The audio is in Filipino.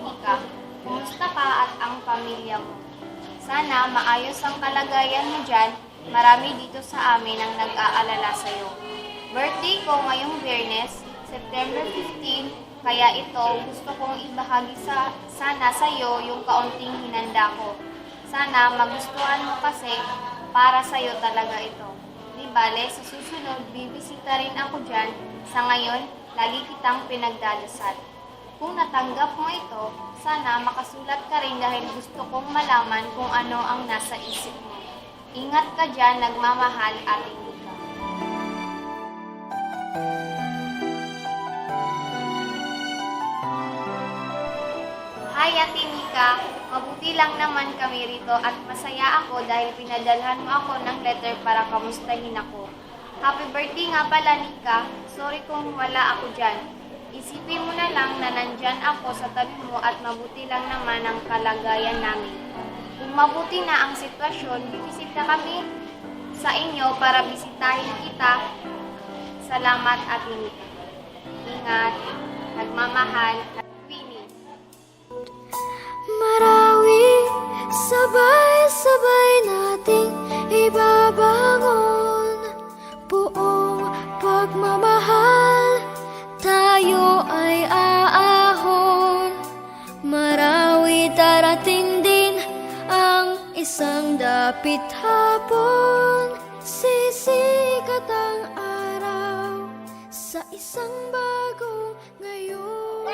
Mika. Kumusta ka at ang pamilya mo? Sana maayos ang kalagayan mo dyan. Marami dito sa amin ang nag-aalala sa'yo. Birthday ko ngayong Biyernes, September 15, kaya ito gusto kong ibahagi sana sa'yo yung kaunting hinanda ko. Sana magustuhan mo kasi para sa'yo talaga ito. Di bale, sa susunod, bibisita rin ako dyan. Sa ngayon, lagi kitang pinagdadasal. Kung natanggap mo ito, sana makasulat ka rin dahil gusto kong malaman kung ano ang nasa isip mo. Ingat ka dyan, nagmamahal, Ate Mika. Hi, Ate Mika. Mabuti lang naman kami rito at masaya ako dahil pinadalhan mo ako ng letter para kamustahin ako. Happy birthday nga pala, Nika. Sorry kung wala ako dyan. Isipin mo na lang na nandyan ako sa tabi mo at mabuti lang naman ang kalagayan namin. Kung mabuti na ang sitwasyon, bibisita kami sa inyo para bisitahin kita. Salamat, Ate Mika. Ingat, nagmamahal, at Winnie. Marawi, sabay-sabay nating ibabangon. Buong pagmamahal, tayo ay aahon. Marawi, darating din ang isang dapit hapon. Sisikat ang araw sa isang bagong ngayon.